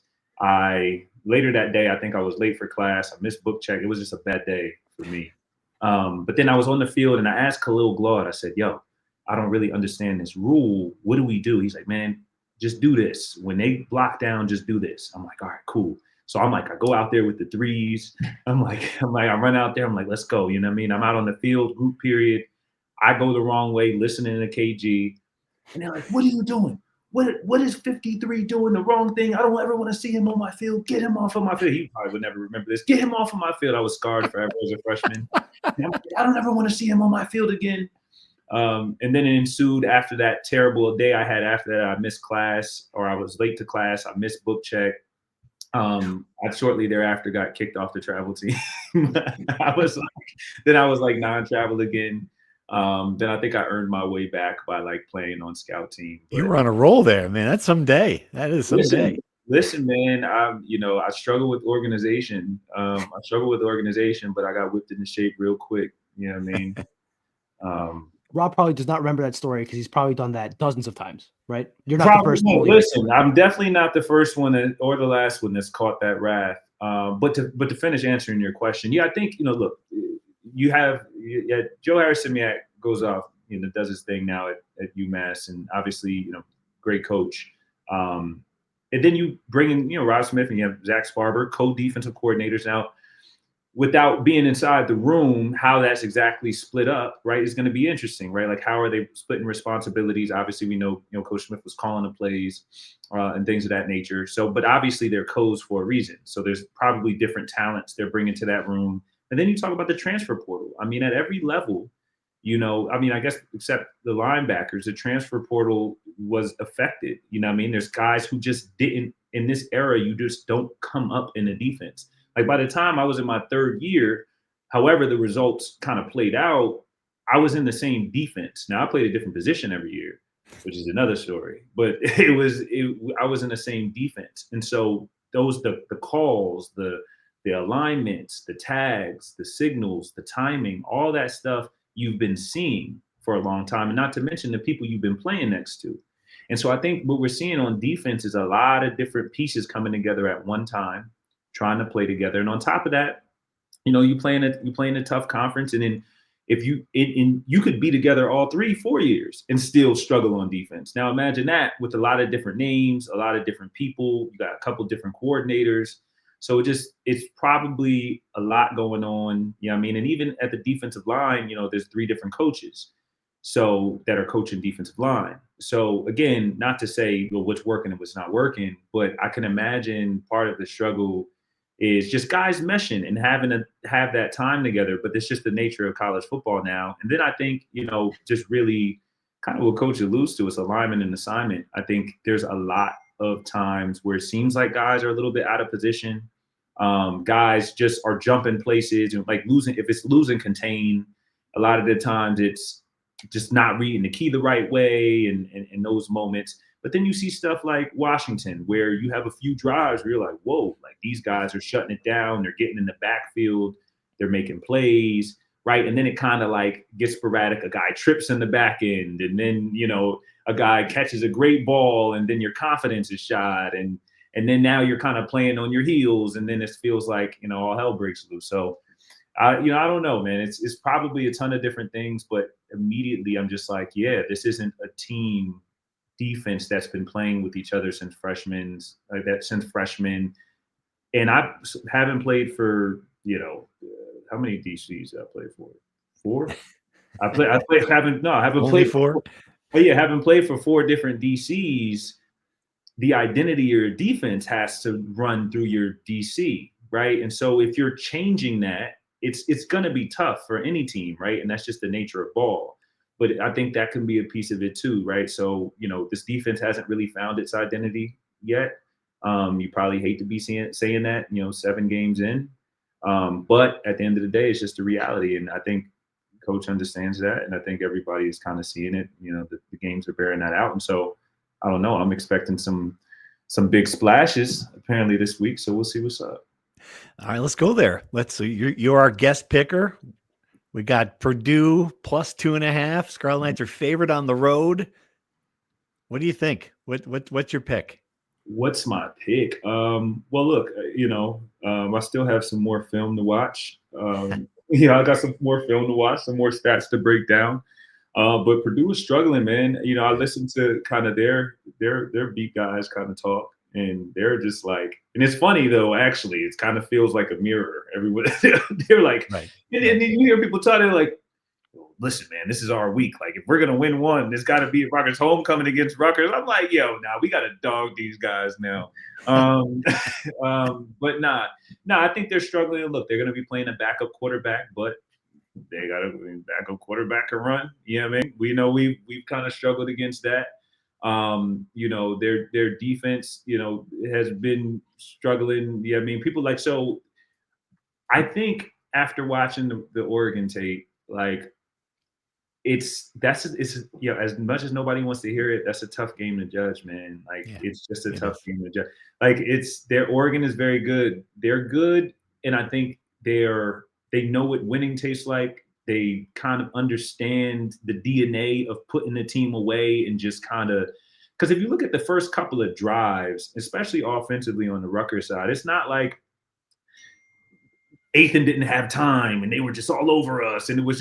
Later that day, I think I was late for class. I missed book check. It was just a bad day for me. But then I was on the field and I asked Khalil Glaude, I said, yo, I don't really understand this rule. What do we do? He's like, man, just do this. When they block down, just do this. I'm like, all right, cool. So I'm like, I go out there with the threes. I run out there. I'm like, let's go. You know what I mean? I'm out on the field, group period. I go the wrong way, listening to KG. And they're like, what are you doing? What is 53 doing the wrong thing? I don't ever want to see him on my field. Get him off of my field. He probably would never remember this. Get him off of my field. I was scarred forever as a freshman. And I'm like, I don't ever want to see him on my field again. And then it ensued after that terrible day I had after that. I missed class, or I was late to class. I missed book check. I shortly thereafter got kicked off the travel team. I was like non-travel again. Then I think I earned my way back by like playing on scout team. You were on a roll there, man. That's some day. That is some day. Listen, man, I struggle with organization. But I got whipped into shape real quick. You know what I mean? Rob probably does not remember that story because he's probably done that dozens of times, right? You're not probably the first. Listen, I'm definitely not the first one or the last one that's caught that wrath. But to finish answering your question, yeah, I think, look, you have Joe Harris-Simiak goes off, does his thing now at UMass, and obviously, great coach. And then you bring in, Rob Smith, and you have Zach Sparber, co-defensive coordinators now. Without being inside the room, how that's exactly split up, right, is going to be interesting, right? Like, how are they splitting responsibilities? Obviously, we know, Coach Smith was calling the plays and things of that nature. So, but obviously they're codes for a reason. So there's probably different talents they're bringing to that room. And then you talk about the transfer portal. I mean, at every level, I guess except the linebackers, the transfer portal was affected. There's guys who just didn't, in this era, you just don't come up in the defense. Like, by the time I was in my third year, however the results kind of played out, I was in the same defense. Now, I played a different position every year, which is another story. But I was in the same defense. And so the calls, the alignments, the tags, the signals, the timing, all that stuff you've been seeing for a long time, and not to mention the people you've been playing next to. And so I think what we're seeing on defense is a lot of different pieces coming together at one time, trying to play together. And on top of that, you playing a tough conference, and then if you could be together all 3-4 years and still struggle on defense. Now imagine that with a lot of different names, a lot of different people. You got a couple different coordinators. So it's probably a lot going on. And even at the defensive line, there's 3 different coaches so that are coaching defensive line. So again, not to say what's working and what's not working, but I can imagine part of the struggle is just guys meshing and having to have that time together. But it's just the nature of college football now. And then I think, just really kind of what Coach alludes to is alignment and assignment. I think there's a lot of times where it seems like guys are a little bit out of position. Guys just are jumping places and like losing. If it's losing contain, a lot of the times it's just not reading the key the right way and those moments. But then you see stuff like Washington, where you have a few drives where you're like, whoa, like these guys are shutting it down. They're getting in the backfield. They're making plays, right? And then it kind of like gets sporadic. A guy trips in the back end, and then, a guy catches a great ball, and then your confidence is shot. And then now you're kind of playing on your heels, and then it feels like, all hell breaks loose. So, I don't know, man. It's probably a ton of different things, but immediately I'm just like, yeah, this isn't a team defense that's been playing with each other since freshmen. And I haven't played for, how many DCs I played for? 4? Haven't played 4. Haven't played for 4 different DCs. The identity of your defense has to run through your DC, right? And so if you're changing that, it's going to be tough for any team, right? And that's just the nature of ball. But I think that can be a piece of it too, right? So, this defense hasn't really found its identity yet. You probably hate to be saying that, 7 games in. But at the end of the day, it's just the reality. And I think Coach understands that. And I think everybody is kind of seeing it. The games are bearing that out. And so, I don't know. I'm expecting some big splashes apparently this week. So we'll see what's up. All right, let's go there. You're our guest picker. We got Purdue plus 2.5. Scarlet Knights are favored on the road. What do you think? What's your pick? What's my pick? Well, look, I still have some more film to watch. I got some more film to watch, some more stats to break down. But Purdue is struggling, man. You know, I listened to kind of their beat guys kind of talk, and they're just like, and it's funny though. Actually, it kind of feels like a mirror. Everyone, they're like, Right. and then you hear people talking like, listen, man, this is our week. Like, if we're gonna win one, it's got to be Rutgers homecoming against Rutgers. I'm like, yo, we got to dog these guys now. But I think they're struggling. Look, they're gonna be playing a backup quarterback, but they got a backup quarterback can run. You know what I mean? We know we've kind of struggled against that. You know, their defense, you know, has been struggling. Yeah, I mean, people like, so I think after watching the Oregon tape, like, it's you know, as much as nobody wants to hear it, that's a tough game to judge, man. Like, it's just a tough game to judge. Like, their Oregon is very good. They're good, and I think they know what winning tastes like. They kind of understand the DNA of putting the team away and just kind of, because if you look at the first couple of drives, especially offensively on the Rutgers side, it's not like Ethan didn't have time and they were just all over us, and it was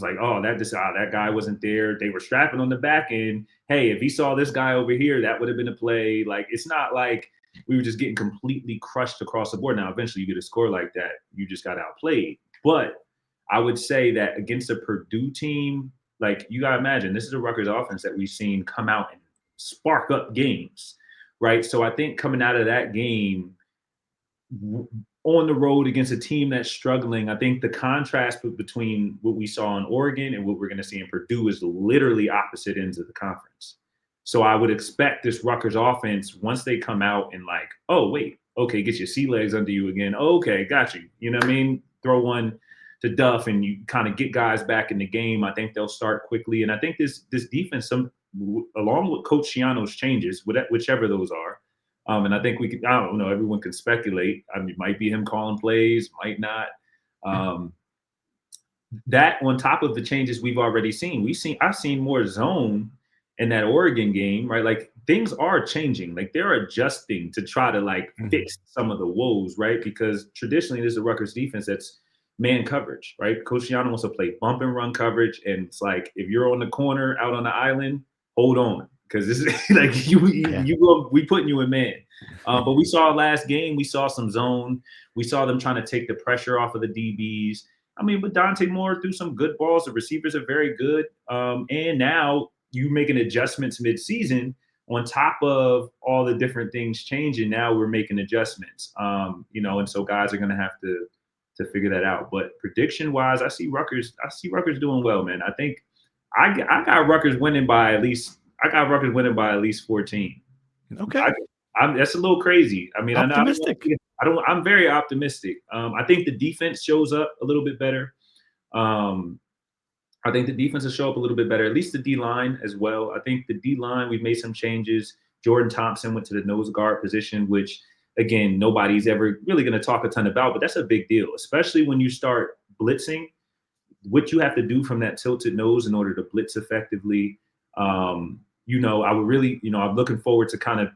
like, oh, that guy wasn't there. They were strapping on the back end. Hey, if he saw this guy over here, that would have been a play. Like, it's not like we were just getting completely crushed across the board. Now, eventually you get a score like that, you just got outplayed. But I would say that against a Purdue team, like, you got to imagine, this is a Rutgers offense that we've seen come out and spark up games, right? So I think coming out of that game, on the road against a team that's struggling, I think the contrast between what we saw in Oregon and what we're going to see in Purdue is literally opposite ends of the conference. So I would expect this Rutgers offense, once they come out and like, oh, wait, okay, get your sea legs under you again. Okay, got you. You know what I mean? Throw one to Duff and you kind of get guys back in the game. I think they'll start quickly. And I think this defense, along with Coach Schiano's changes, whichever those are, and I think I don't know, everyone can speculate. I mean, it might be him calling plays, might not. That on top of the changes we've already seen, I've seen more zone in that Oregon game, right? Like, things are changing. Like, they're adjusting to try to like fix some of the woes, right? Because traditionally this is a Rutgers defense that's man coverage, right? Coach Schiano wants to play bump and run coverage. And it's like, if you're on the corner out on the island, hold on. Because this is like we putting you in man. But we saw last game, we saw some zone. We saw them trying to take the pressure off of the DBs. I mean, but Dante Moore threw some good balls. The receivers are very good. And now you making adjustments mid-season on top of all the different things changing. Now we're making adjustments. You know, and so guys are going to have to figure that out. But prediction-wise, I see Rutgers doing well, man. I think I got Rutgers winning by at least. I got Rutgers winning by at least 14. Okay. That's a little crazy. I mean, optimistic. I'm very optimistic. I think the defense shows up a little bit better. I think the defense will show up a little bit better, at least the D-line as well. I think the D-line, we've made some changes. Jordan Thompson went to the nose guard position, which, again, nobody's ever really going to talk a ton about, but that's a big deal, especially when you start blitzing. What you have to do from that tilted nose in order to blitz effectively. You know, I'm looking forward to kind of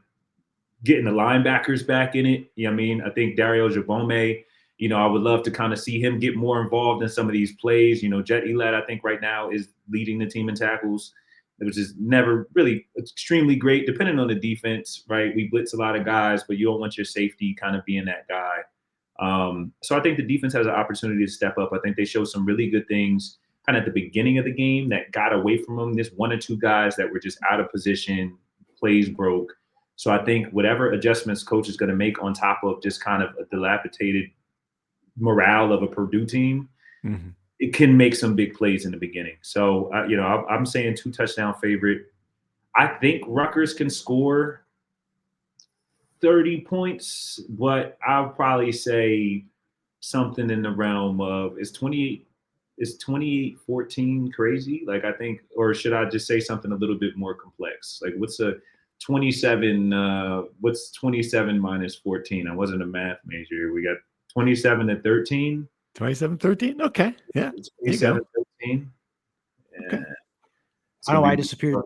getting the linebackers back in it. You know what I mean? I think Dario Jabome, you know, I would love to kind of see him get more involved in some of these plays. You know, Jet Elad, I think right now is leading the team in tackles, which is never really extremely great, depending on the defense, right? We blitz a lot of guys, but you don't want your safety kind of being that guy. So I think the defense has an opportunity to step up. I think they showed some really good things kind of at the beginning of the game that got away from them. There's one or two guys that were just out of position, plays broke. So I think whatever adjustments coach is going to make on top of just kind of a dilapidated morale of a Purdue team, it can make some big plays in the beginning. So, you know, I'm saying 2 touchdown favorite. I think Rutgers can score 30 points, but I'll probably say something in the realm of is 28-14 crazy? Like, I think, or should I just say something a little bit more complex? Like, what's 27 minus 14? I wasn't a math major. We got 27-13. 27-13. Okay. Yeah. 27-13. Okay. I know I disappeared.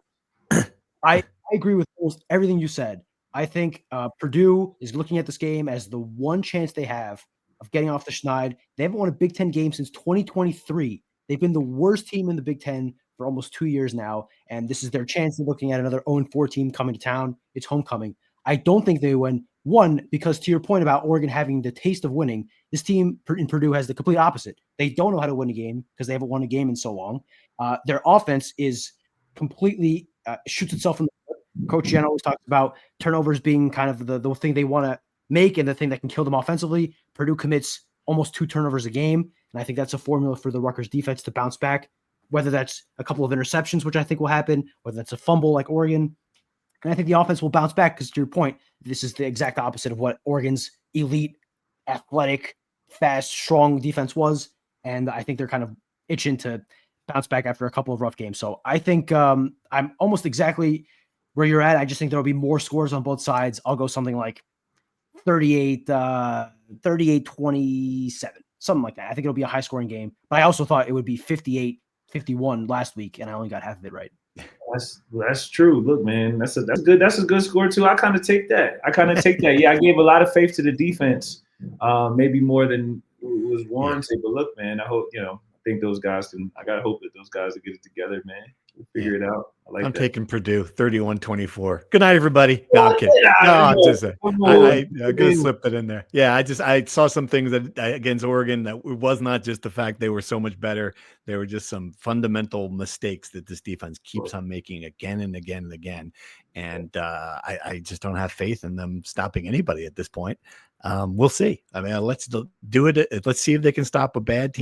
I agree with almost everything you said. I think Purdue is looking at this game as the one chance they have of getting off the schneid. They haven't won a Big Ten game since 2023. They've been the worst team in the Big Ten for almost 2 years now, and this is their chance of looking at another 0-4 team coming to town. It's homecoming. I don't think they win. One, because to your point about Oregon having the taste of winning, this team in Purdue has the complete opposite. They don't know how to win a game because they haven't won a game in so long. Their offense is completely shoots itself in the foot. Coach Jen always talks about turnovers being kind of the thing they want to make and the thing that can kill them offensively. Purdue commits almost 2 turnovers a game, and I think that's a formula for the Rutgers defense to bounce back, whether that's a couple of interceptions, which I think will happen, whether that's a fumble like Oregon. And I think the offense will bounce back because, to your point, this is the exact opposite of what Oregon's elite, athletic, fast, strong defense was. And I think they're kind of itching to bounce back after a couple of rough games. So I think I'm almost exactly where you're at. I just think there'll be more scores on both sides. I'll go something like 38-27, something like that. I think it'll be a high-scoring game. But I also thought it would be 58-51 last week, and I only got half of it right. That's true. Look, man, that's a good score too. I kind of take that. Yeah, I gave a lot of faith to the defense, maybe more than was warranted. But look, man, I hope I think those guys can. I gotta hope that those guys will get it together, man. We'll figure it out. I'm taking Purdue 31-24. Good night, everybody. No, I'm kidding. No, I'm just I'm gonna slip that in there. Yeah, I saw some things that against Oregon that it was not just the fact they were so much better. There were just some fundamental mistakes that this defense keeps on making again and again and again. And I just don't have faith in them stopping anybody at this point. We'll see. I mean, let's do it. Let's see if they can stop a bad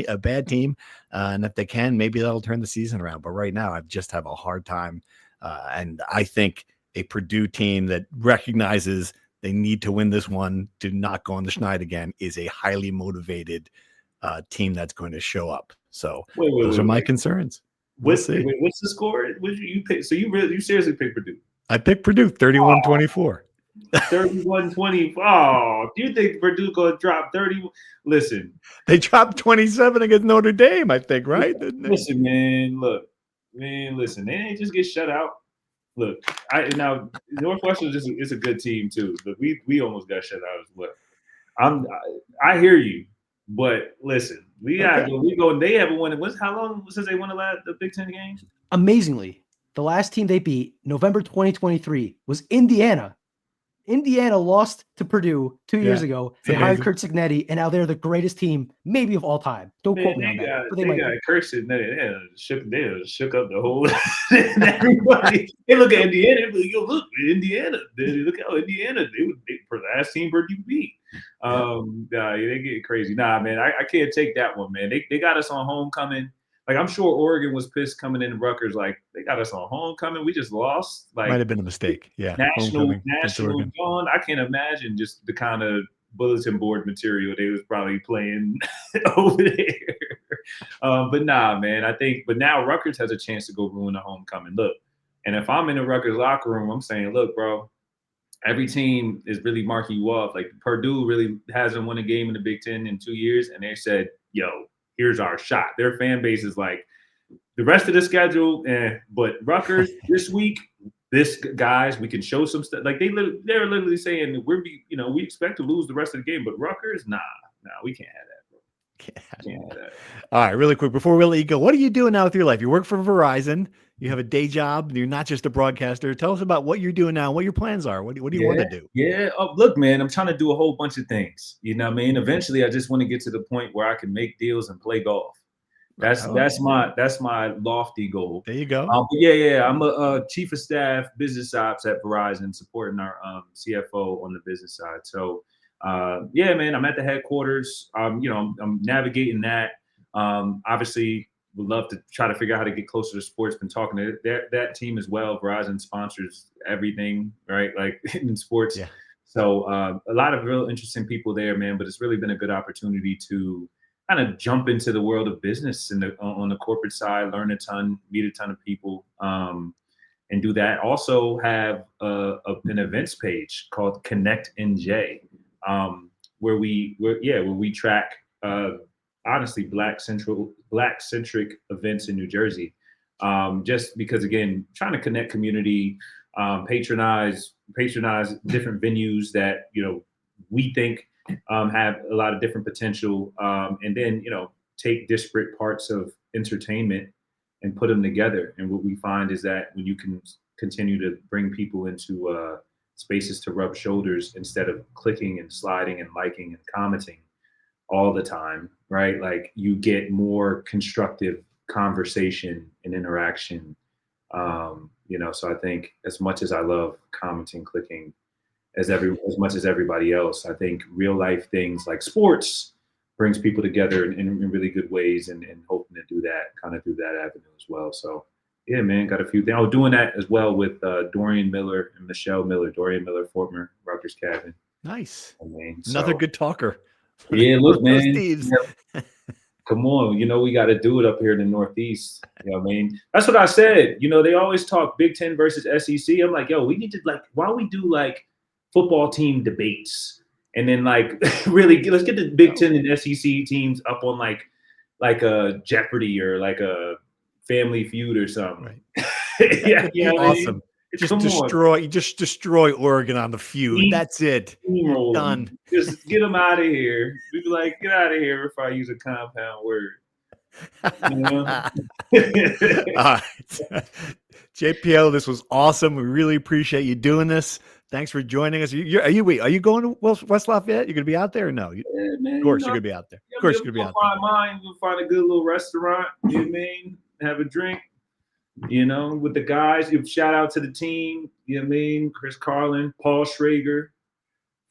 team. And if they can, maybe that'll turn the season around. But right now, I just have a hard time. And I think a Purdue team that recognizes they need to win this one to not go on the schneid again is a highly motivated team that's going to show up. So those are my concerns. We'll see. What's the score? What you pick? So you seriously picked Purdue? I picked Purdue 31-24. 31-20. Oh, do you think Purdue's going to drop 30? Listen. They dropped 27 against Notre Dame, I think, right? Listen, man. Look. Man, listen. They ain't just get shut out. Look, now Northwestern is a good team, too. But we almost got shut out as well. I hear you. But listen, we go. They haven't won it. How long since they won the Big Ten game? Amazingly, the last team they beat, November 2023, was Indiana. Indiana lost to Purdue 2 years ago. They hired Kurt Cignetti, and now they're the greatest team, maybe of all time. Don't quote me on that. But they got Kurt Cignetti. They shook up the whole everybody. They look at Indiana. Yo, look, Indiana. Look how Indiana. They for the last team Purdue beat. They get crazy. Nah, man, I can't take that one, man. They got us on homecoming. Like, I'm sure Oregon was pissed coming in Rutgers. Like, they got us on homecoming. We just lost. Like, might have been a mistake. Yeah. National gone. I can't imagine just the kind of bulletin board material they was probably playing over there. But nah, man, but now Rutgers has a chance to go ruin the homecoming. Look, and if I'm in the Rutgers locker room, I'm saying, look, bro, every team is really marking you off. Like, Purdue really hasn't won a game in the Big Ten in 2 years. And they said, yo, here's our shot. Their fan base is like, the rest of the schedule, but Rutgers this week, guys, we can show some stuff. Like, they're literally saying we expect to lose the rest of the game, but Rutgers, nah, we can't have that, bro. Can't have that. All right, really quick before we let you go, what are you doing now with your life? You work for Verizon. You have a day job. You're not just a broadcaster. Tell us about what you're doing now, what your plans are. What do you want to do? Yeah. Look, man, I'm trying to do a whole bunch of things. You know what I mean? Eventually, I just want to get to the point where I can make deals and play golf. That's my lofty goal. There you go. I'm a chief of staff, business ops at Verizon, supporting our CFO on the business side. So, man, I'm at the headquarters. I'm navigating that. Obviously, would love to try to figure out how to get closer to sports. Been talking to that team as well. Verizon sponsors everything, right? Like in sports. Yeah. So a lot of real interesting people there, man. But it's really been a good opportunity to kind of jump into the world of business on the corporate side, learn a ton, meet a ton of people, and do that. Also have an events page called Connect NJ, where we track. Honestly, Black-centric events in New Jersey, just because, again, trying to connect community, patronize different venues that we think have a lot of different potential, and then take disparate parts of entertainment and put them together. And what we find is that when you can continue to bring people into spaces to rub shoulders instead of clicking and sliding and liking and commenting all the time, right? Like you get more constructive conversation and interaction. So I think as much as I love commenting, clicking, as much as everybody else, I think real life things like sports brings people together in really good ways, and hoping to do that kind of through that avenue as well. So yeah, man, got a few things. I was doing that as well with Dorian Miller and Michelle Miller. Dorian Miller, former Rutgers captain. Nice. So, another good talker. Yeah, look, man. Steve's. Come on, we got to do it up here in the Northeast. You know what I mean? That's what I said. They always talk Big Ten versus SEC. I'm like, yo, we need to why don't we do like football team debates, and then like really let's get the Big Ten and SEC teams up on like a Jeopardy or like a Family Feud or something. Right. Yeah, awesome. You just destroy Oregon on the feud. That's it. Done. Just get them out of here. We'd be like, get out of here if I use a compound word. All right. JPL, this was awesome. We really appreciate you doing this. Thanks for joining us. Are you going to West Lafayette? You're going to be out there or no? Yeah, man, of course, you're going to be out there. Of course, you're going to be out there. We'll find a good little restaurant. You know what I mean? Have a drink. With the guys. Shout out to the team. You know what I mean? Chris Carlin, Paul Schrager,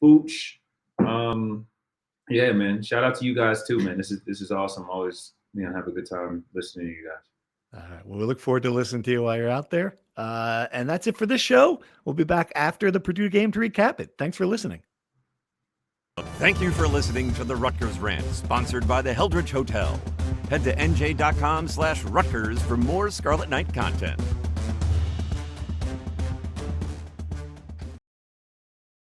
Pooch. Yeah, man. Shout out to you guys too, man. This is awesome. Always, have a good time listening to you guys. All right. Well, we look forward to listening to you while you're out there. And that's it for this show. We'll be back after the Purdue game to recap it. Thanks for listening. Thank you for listening to the Rutgers Rant, sponsored by the Heldridge Hotel. Head to nj.com/Rutgers for more Scarlet Knight content.